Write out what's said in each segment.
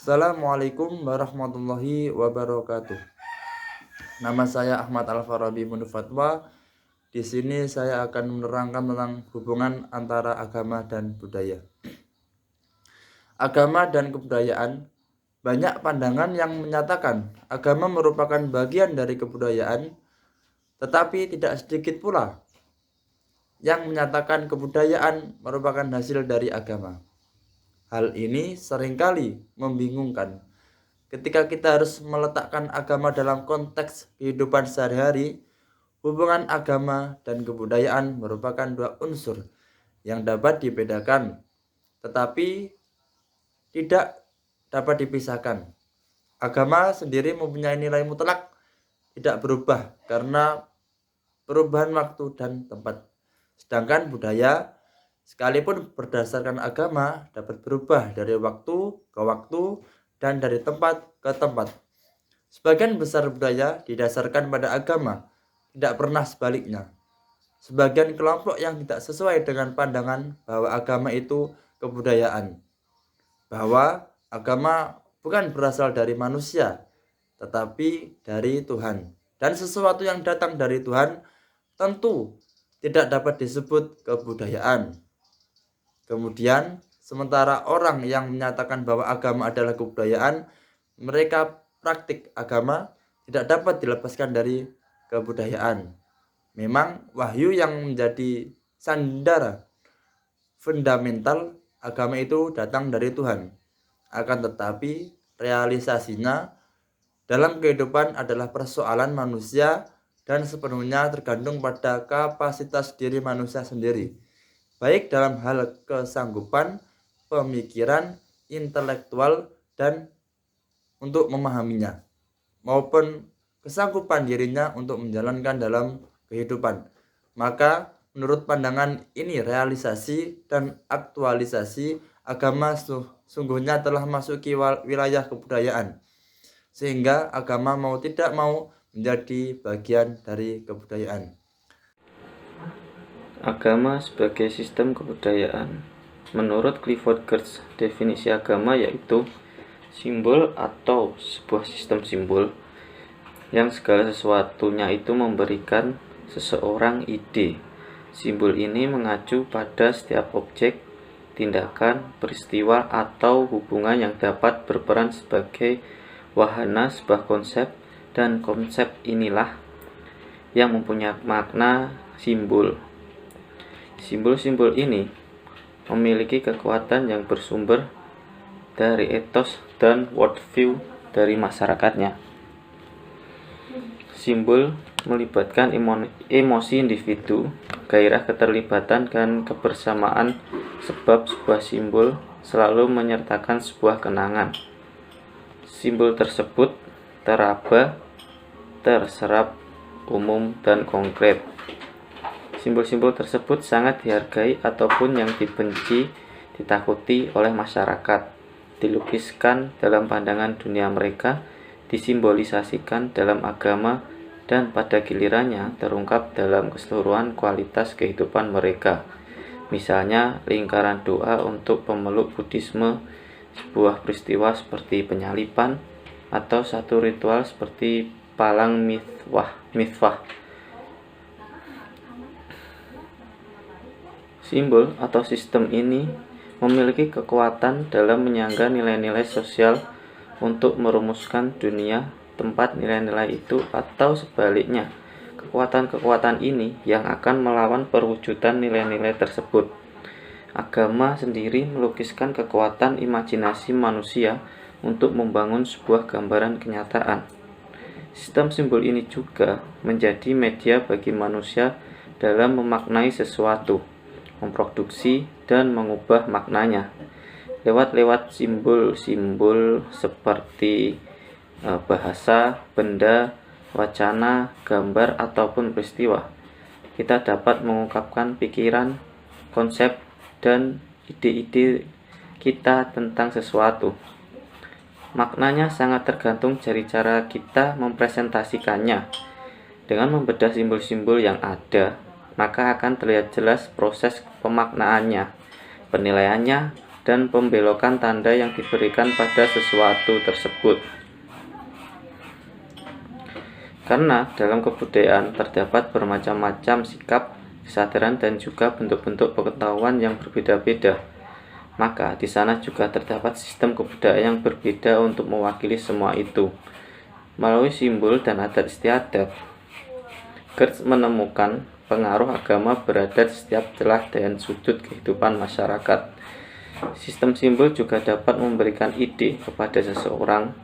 Assalamualaikum warahmatullahi wabarakatuh. Nama saya Ahmad Al-Farabi Munir Fatwa. Di sini saya akan menerangkan tentang hubungan antara agama dan budaya. Agama dan kebudayaan. Banyak pandangan yang menyatakan agama merupakan bagian dari kebudayaan, tetapi tidak sedikit pula yang menyatakan kebudayaan merupakan hasil dari agama. Hal ini seringkali membingungkan ketika kita harus meletakkan agama dalam konteks kehidupan sehari-hari. Hubungan agama dan kebudayaan merupakan dua unsur yang dapat dibedakan, tetapi tidak dapat dipisahkan. Agama sendiri mempunyai nilai mutlak, tidak berubah karena perubahan waktu dan tempat. Sedangkan budaya, sekalipun berdasarkan agama, dapat berubah dari waktu ke waktu dan dari tempat ke tempat. Sebagian besar budaya didasarkan pada agama, tidak pernah sebaliknya. Sebagian kelompok yang tidak sesuai dengan pandangan bahwa agama itu kebudayaan, bahwa agama bukan berasal dari manusia, tetapi dari Tuhan. Dan sesuatu yang datang dari Tuhan tentu tidak dapat disebut kebudayaan. Kemudian, sementara orang yang menyatakan bahwa agama adalah kebudayaan, mereka praktik agama tidak dapat dilepaskan dari kebudayaan. Memang wahyu yang menjadi sandara fundamental agama itu datang dari Tuhan. Akan tetapi realisasinya dalam kehidupan adalah persoalan manusia dan sepenuhnya tergantung pada kapasitas diri manusia sendiri, baik dalam hal kesanggupan, pemikiran, intelektual, dan untuk memahaminya, maupun kesanggupan dirinya untuk menjalankan dalam kehidupan. Maka menurut pandangan ini, realisasi dan aktualisasi agama sungguhnya telah masuki wilayah kebudayaan, sehingga agama mau tidak mau menjadi bagian dari kebudayaan. Agama sebagai sistem kebudayaan. Menurut Clifford Geertz, definisi agama yaitu simbol atau sebuah sistem simbol yang segala sesuatunya itu memberikan seseorang ide. Simbol ini mengacu pada setiap objek, tindakan, peristiwa, atau hubungan yang dapat berperan sebagai wahana sebuah konsep, dan konsep inilah yang mempunyai makna simbol. Simbol-simbol ini memiliki kekuatan yang bersumber dari etos dan worldview dari masyarakatnya. Simbol melibatkan emosi individu, gairah keterlibatan, dan kebersamaan, sebab sebuah simbol selalu menyertakan sebuah kenangan. Simbol tersebut teraba, terserap, umum, dan konkret. Simbol-simbol tersebut sangat dihargai ataupun yang dibenci, ditakuti oleh masyarakat, dilukiskan dalam pandangan dunia mereka, disimbolisasikan dalam agama, dan pada gilirannya terungkap dalam keseluruhan kualitas kehidupan mereka. Misalnya lingkaran doa untuk pemeluk Buddhisme, sebuah peristiwa seperti penyalipan, atau satu ritual seperti palang mithwah. Simbol atau sistem ini memiliki kekuatan dalam menyangga nilai-nilai sosial untuk merumuskan dunia tempat nilai-nilai itu, atau sebaliknya, kekuatan-kekuatan ini yang akan melawan perwujudan nilai-nilai tersebut. Agama sendiri melukiskan kekuatan imajinasi manusia untuk membangun sebuah gambaran kenyataan. Sistem simbol ini juga menjadi media bagi manusia dalam memaknai sesuatu, memproduksi dan mengubah maknanya lewat simbol-simbol seperti bahasa, benda, wacana, gambar, ataupun peristiwa. Kita dapat mengungkapkan pikiran, konsep, dan ide-ide kita tentang sesuatu. Maknanya sangat tergantung dari cara kita mempresentasikannya. Dengan membedah simbol-simbol yang ada, maka akan terlihat jelas proses pemaknaannya, penilaiannya, dan pembelokan tanda yang diberikan pada sesuatu tersebut. Karena dalam kebudayaan terdapat bermacam-macam sikap, kesadaran, dan juga bentuk-bentuk pengetahuan yang berbeda-beda, maka di sana juga terdapat sistem kebudayaan yang berbeda untuk mewakili semua itu. Melalui simbol dan adat istiadat, Gertz menemukan pengaruh agama berada di setiap celah dan sudut kehidupan masyarakat. Sistem simbol juga dapat memberikan ide kepada seseorang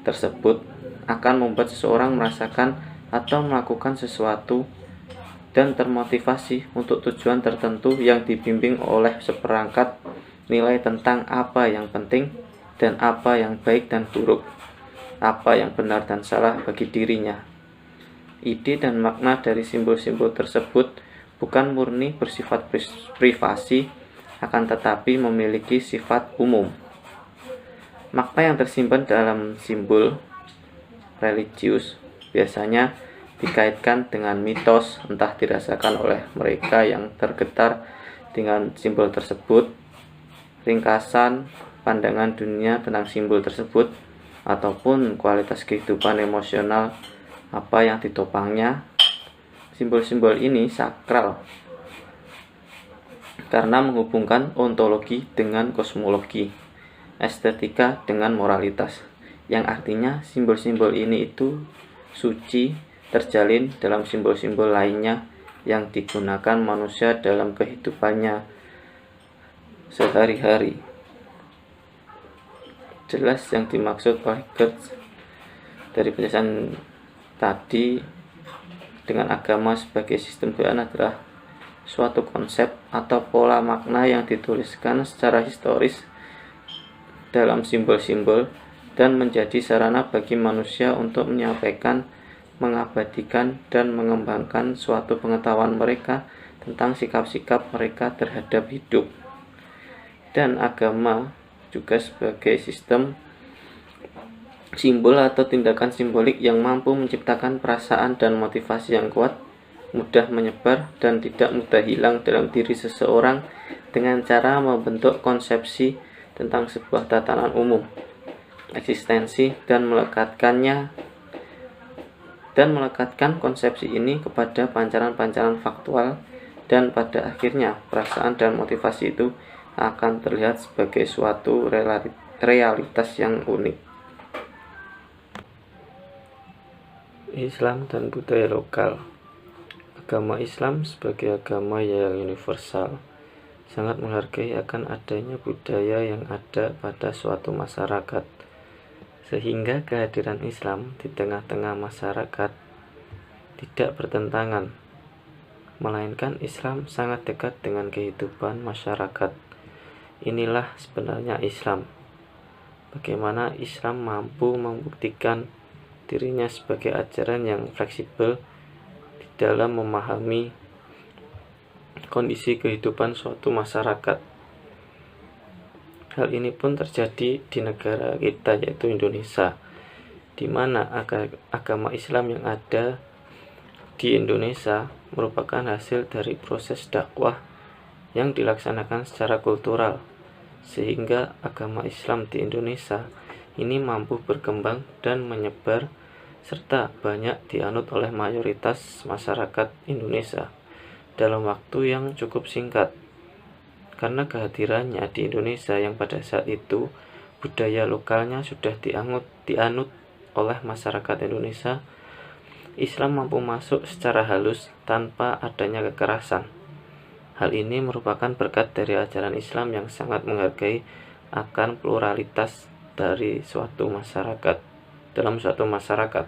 tersebut akan membuat seseorang merasakan atau melakukan sesuatu dan termotivasi untuk tujuan tertentu yang dibimbing oleh seperangkat nilai tentang apa yang penting dan apa yang baik dan buruk, apa yang benar dan salah bagi dirinya. Ide dan makna dari simbol-simbol tersebut bukan murni bersifat privasi, akan tetapi memiliki sifat umum. Makna yang tersimpan dalam simbol religius biasanya dikaitkan dengan mitos, entah dirasakan oleh mereka yang tergetar dengan simbol tersebut, ringkasan pandangan dunia tentang simbol tersebut, ataupun kualitas kehidupan emosional apa yang ditopangnya. Simbol-simbol ini sakral karena menghubungkan ontologi dengan kosmologi, estetika dengan moralitas, yang artinya simbol-simbol ini itu suci terjalin dalam simbol-simbol lainnya yang digunakan manusia dalam kehidupannya sehari-hari. Jelas yang dimaksud oleh Gertz dari penjelasan tadi dengan agama sebagai sistem kebudayaan adalah suatu konsep atau pola makna yang dituliskan secara historis dalam simbol-simbol dan menjadi sarana bagi manusia untuk menyampaikan, mengabadikan, dan mengembangkan suatu pengetahuan mereka tentang sikap-sikap mereka terhadap hidup. Dan agama juga sebagai sistem simbol atau tindakan simbolik yang mampu menciptakan perasaan dan motivasi yang kuat, mudah menyebar, dan tidak mudah hilang dalam diri seseorang dengan cara membentuk konsepsi tentang sebuah tatanan umum, eksistensi, dan melekatkan konsepsi ini kepada pancaran-pancaran faktual, dan pada akhirnya perasaan dan motivasi itu akan terlihat sebagai suatu realitas yang unik. Islam dan budaya lokal. Agama Islam sebagai agama yang universal sangat menghargai akan adanya budaya yang ada pada suatu masyarakat, sehingga kehadiran Islam di tengah-tengah masyarakat tidak bertentangan, melainkan Islam sangat dekat dengan kehidupan masyarakat. Inilah sebenarnya Islam. Bagaimana Islam mampu membuktikan dirinya sebagai ajaran yang fleksibel di dalam memahami kondisi kehidupan suatu masyarakat. Hal ini pun terjadi di negara kita, yaitu Indonesia, di mana agama Islam yang ada di Indonesia merupakan hasil dari proses dakwah yang dilaksanakan secara kultural, sehingga agama Islam di Indonesia ini mampu berkembang dan menyebar serta banyak dianut oleh mayoritas masyarakat Indonesia dalam waktu yang cukup singkat. Karena kehadirannya di Indonesia yang pada saat itu budaya lokalnya sudah dianut oleh masyarakat Indonesia, Islam mampu masuk secara halus tanpa adanya kekerasan. Hal ini merupakan berkat dari ajaran Islam yang sangat menghargai akan pluralitas dari suatu masyarakat. Dalam suatu masyarakat,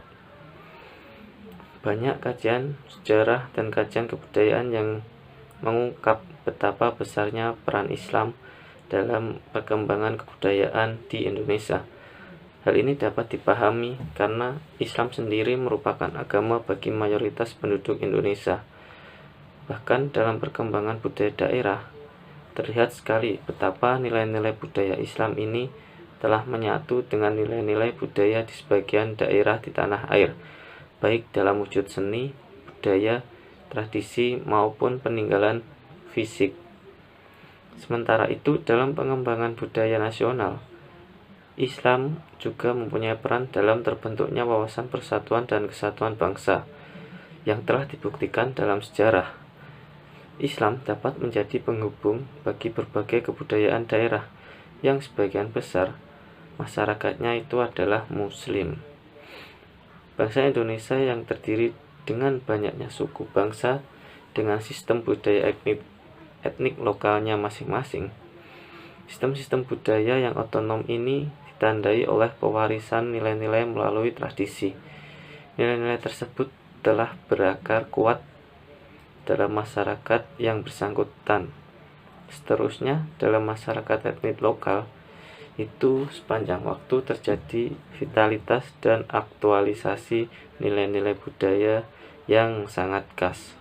banyak kajian sejarah dan kajian kebudayaan yang mengungkap betapa besarnya peran Islam dalam perkembangan kebudayaan di Indonesia. Hal ini dapat dipahami karena Islam sendiri merupakan agama bagi mayoritas penduduk Indonesia. Bahkan dalam perkembangan budaya daerah, terlihat sekali betapa nilai-nilai budaya Islam ini telah menyatu dengan nilai-nilai budaya di sebagian daerah di tanah air, baik dalam wujud seni, budaya, tradisi, maupun peninggalan fisik. Sementara itu, dalam pengembangan budaya nasional, Islam juga mempunyai peran dalam terbentuknya wawasan persatuan dan kesatuan bangsa yang telah dibuktikan dalam sejarah. Islam dapat menjadi penghubung bagi berbagai kebudayaan daerah yang sebagian besar masyarakatnya itu adalah Muslim. Bangsa Indonesia yang terdiri dengan banyaknya suku bangsa dengan sistem budaya etnik lokalnya masing-masing. Sistem-sistem budaya yang otonom ini ditandai oleh pewarisan nilai-nilai melalui tradisi. Nilai-nilai tersebut telah berakar kuat dalam masyarakat yang bersangkutan. Seterusnya, dalam masyarakat etnik lokal, itu sepanjang waktu terjadi vitalitas dan aktualisasi nilai-nilai budaya yang sangat khas.